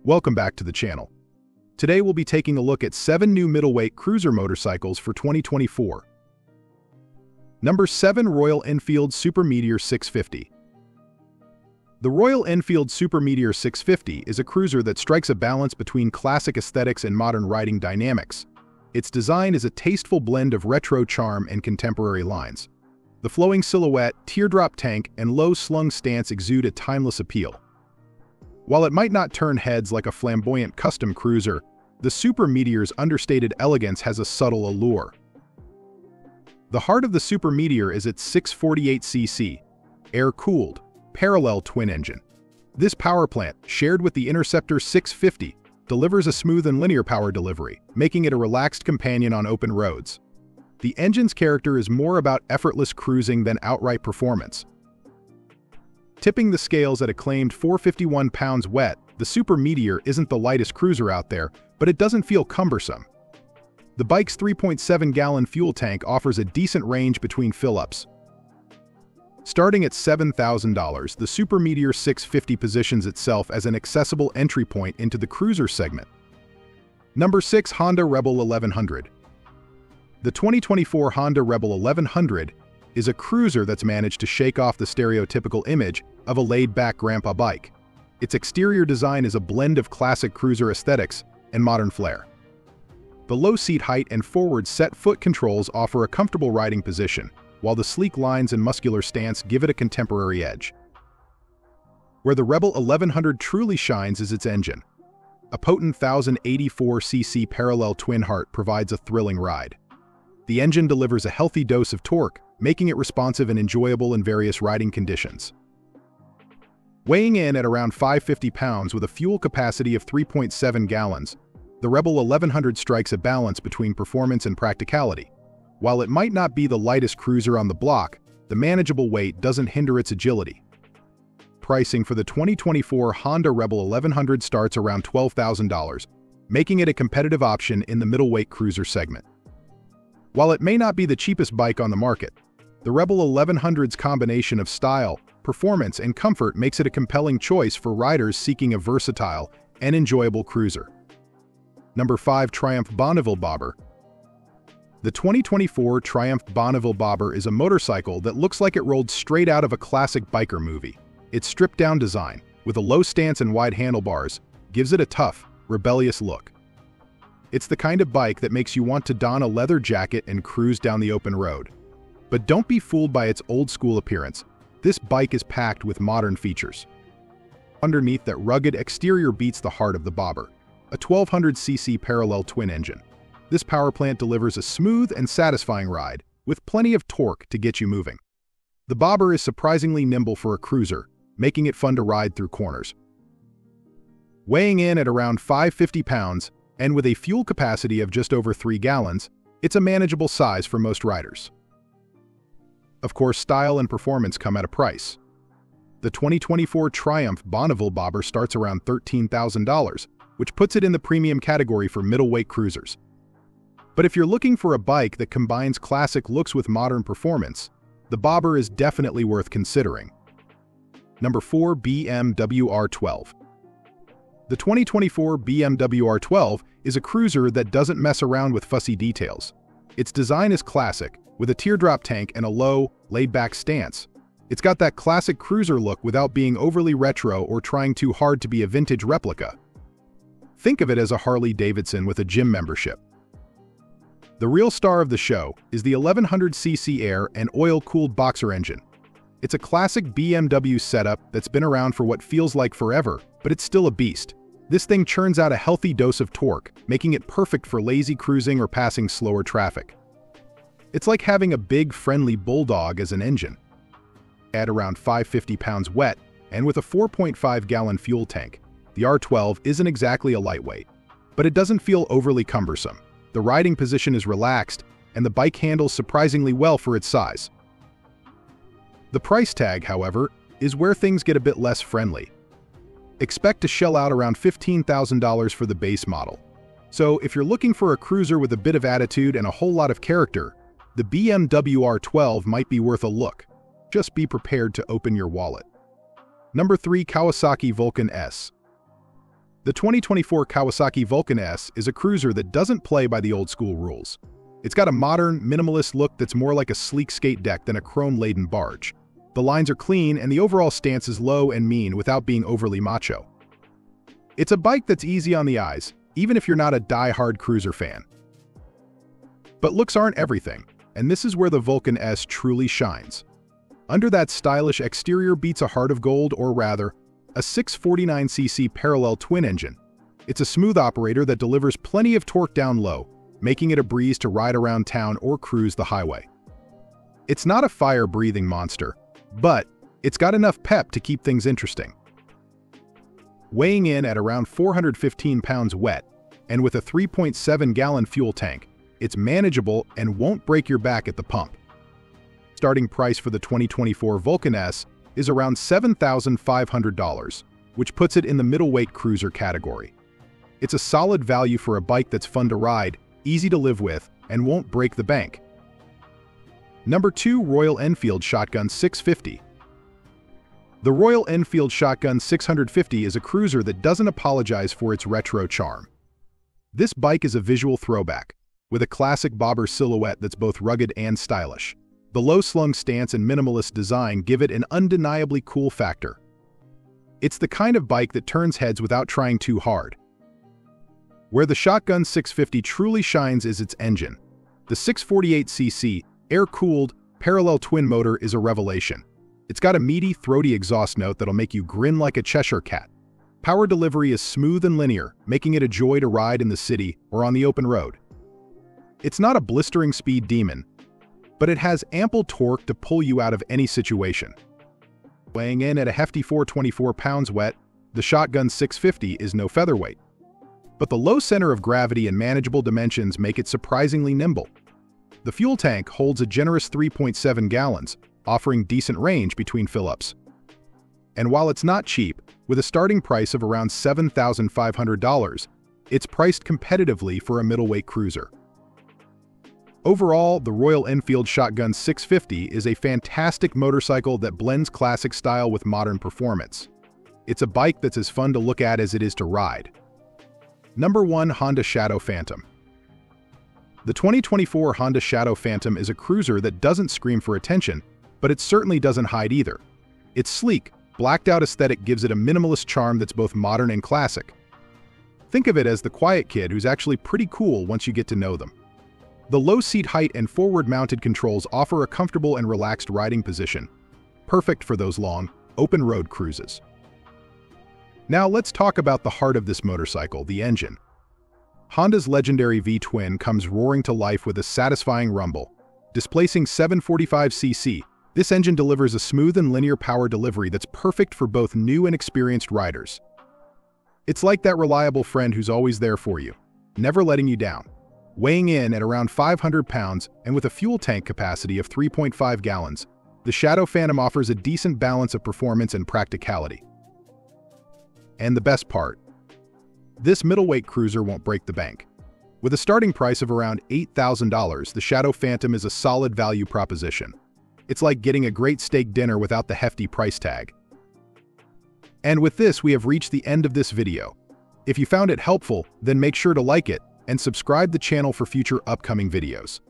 Welcome back to the channel. Today we'll be taking a look at 7 new middleweight cruiser motorcycles for 2024. Number 7. Royal Enfield Super Meteor 650. The Royal Enfield Super Meteor 650 is a cruiser that strikes a balance between classic aesthetics and modern riding dynamics. Its design is a tasteful blend of retro charm and contemporary lines. The flowing silhouette, teardrop tank, and low-slung stance exude a timeless appeal. While it might not turn heads like a flamboyant custom cruiser, the Super Meteor's understated elegance has a subtle allure. The heart of the Super Meteor is its 648cc, air-cooled, parallel twin engine. This power plant, shared with the Interceptor 650, delivers a smooth and linear power delivery, making it a relaxed companion on open roads. The engine's character is more about effortless cruising than outright performance. Tipping the scales at a claimed 451 pounds wet, the Super Meteor isn't the lightest cruiser out there, but it doesn't feel cumbersome. The bike's 3.7-gallon fuel tank offers a decent range between fill-ups. Starting at $7,000, the Super Meteor 650 positions itself as an accessible entry point into the cruiser segment. Number 6. Honda Rebel 1100. The 2024 Honda Rebel 1100 is a cruiser that's managed to shake off the stereotypical image of a laid-back grandpa bike. Its exterior design is a blend of classic cruiser aesthetics and modern flair. The low seat height and forward set foot controls offer a comfortable riding position, while the sleek lines and muscular stance give it a contemporary edge. Where the Rebel 1100 truly shines is its engine. A potent 1084cc parallel twin heart provides a thrilling ride. The engine delivers a healthy dose of torque, making it responsive and enjoyable in various riding conditions. Weighing in at around 550 pounds with a fuel capacity of 3.7 gallons, the Rebel 1100 strikes a balance between performance and practicality. While it might not be the lightest cruiser on the block, the manageable weight doesn't hinder its agility. Pricing for the 2024 Honda Rebel 1100 starts around $12,000, making it a competitive option in the middleweight cruiser segment. While it may not be the cheapest bike on the market, the Rebel 1100's combination of style, performance, and comfort makes it a compelling choice for riders seeking a versatile and enjoyable cruiser. Number 5. Triumph Bonneville Bobber. The 2024 Triumph Bonneville Bobber is a motorcycle that looks like it rolled straight out of a classic biker movie. Its stripped-down design, with a low stance and wide handlebars, gives it a tough, rebellious look. It's the kind of bike that makes you want to don a leather jacket and cruise down the open road. But don't be fooled by its old-school appearance. This bike is packed with modern features. Underneath that rugged exterior beats the heart of the Bobber, a 1200cc parallel twin engine. This power plant delivers a smooth and satisfying ride, with plenty of torque to get you moving. The Bobber is surprisingly nimble for a cruiser, making it fun to ride through corners. Weighing in at around 550 pounds, and with a fuel capacity of just over 3 gallons, it's a manageable size for most riders. Of course, style and performance come at a price. The 2024 Triumph Bonneville Bobber starts around $13,000, which puts it in the premium category for middleweight cruisers. But if you're looking for a bike that combines classic looks with modern performance, the Bobber is definitely worth considering. Number 4. BMW R12. The 2024 BMW R12 is a cruiser that doesn't mess around with fussy details. Its design is classic, with a teardrop tank and a low, laid-back stance. It's got that classic cruiser look without being overly retro or trying too hard to be a vintage replica. Think of it as a Harley-Davidson with a gym membership. The real star of the show is the 1100cc air and oil-cooled boxer engine. It's a classic BMW setup that's been around for what feels like forever, but it's still a beast. This thing churns out a healthy dose of torque, making it perfect for lazy cruising or passing slower traffic. It's like having a big, friendly bulldog as an engine. At around 550 pounds wet, and with a 4.5-gallon fuel tank, the R12 isn't exactly a lightweight, but it doesn't feel overly cumbersome. The riding position is relaxed, and the bike handles surprisingly well for its size. The price tag, however, is where things get a bit less friendly. Expect to shell out around $15,000 for the base model. So if you're looking for a cruiser with a bit of attitude and a whole lot of character, the BMW R12 might be worth a look. Just be prepared to open your wallet. Number 3. Kawasaki Vulcan S. The 2024 Kawasaki Vulcan S is a cruiser that doesn't play by the old-school rules. It's got a modern, minimalist look that's more like a sleek skate deck than a chrome-laden barge. The lines are clean and the overall stance is low and mean without being overly macho. It's a bike that's easy on the eyes, even if you're not a die-hard cruiser fan. But looks aren't everything, and this is where the Vulcan S truly shines. Under that stylish exterior beats a heart of gold, or rather, a 649cc parallel twin engine. It's a smooth operator that delivers plenty of torque down low, making it a breeze to ride around town or cruise the highway. It's not a fire-breathing monster, but it's got enough pep to keep things interesting. Weighing in at around 415 pounds wet, and with a 3.7-gallon fuel tank, it's manageable and won't break your back at the pump. Starting price for the 2024 Vulcan S is around $7,500, which puts it in the middleweight cruiser category. It's a solid value for a bike that's fun to ride, easy to live with, and won't break the bank. Number 2. Royal Enfield Shotgun 650. The Royal Enfield Shotgun 650 is a cruiser that doesn't apologize for its retro charm. This bike is a visual throwback, with a classic bobber silhouette that's both rugged and stylish. The low-slung stance and minimalist design give it an undeniably cool factor. It's the kind of bike that turns heads without trying too hard. Where the Shotgun 650 truly shines is its engine. The 648cc, air-cooled, parallel twin motor is a revelation. It's got a meaty, throaty exhaust note that'll make you grin like a Cheshire cat. Power delivery is smooth and linear, making it a joy to ride in the city or on the open road. It's not a blistering speed demon, but it has ample torque to pull you out of any situation. Weighing in at a hefty 424 pounds wet, the Shotgun 650 is no featherweight. But the low center of gravity and manageable dimensions make it surprisingly nimble. The fuel tank holds a generous 3.7 gallons, offering decent range between fill-ups. And while it's not cheap, with a starting price of around $7,500, it's priced competitively for a middleweight cruiser. Overall, the Royal Enfield Shotgun 650 is a fantastic motorcycle that blends classic style with modern performance. It's a bike that's as fun to look at as it is to ride. Number 1. Honda Shadow Phantom. The 2024 Honda Shadow Phantom is a cruiser that doesn't scream for attention, but it certainly doesn't hide either. Its sleek, blacked-out aesthetic gives it a minimalist charm that's both modern and classic. Think of it as the quiet kid who's actually pretty cool once you get to know them. The low seat height and forward-mounted controls offer a comfortable and relaxed riding position, perfect for those long, open-road cruises. Now let's talk about the heart of this motorcycle, the engine. Honda's legendary V-twin comes roaring to life with a satisfying rumble. Displacing 745cc, this engine delivers a smooth and linear power delivery that's perfect for both new and experienced riders. It's like that reliable friend who's always there for you, never letting you down. Weighing in at around 500 pounds and with a fuel tank capacity of 3.5 gallons, the Shadow Phantom offers a decent balance of performance and practicality. And the best part, this middleweight cruiser won't break the bank. With a starting price of around $8,000, the Shadow Phantom is a solid value proposition. It's like getting a great steak dinner without the hefty price tag. And with this, we have reached the end of this video. If you found it helpful, then make sure to like it and subscribe the channel for future upcoming videos.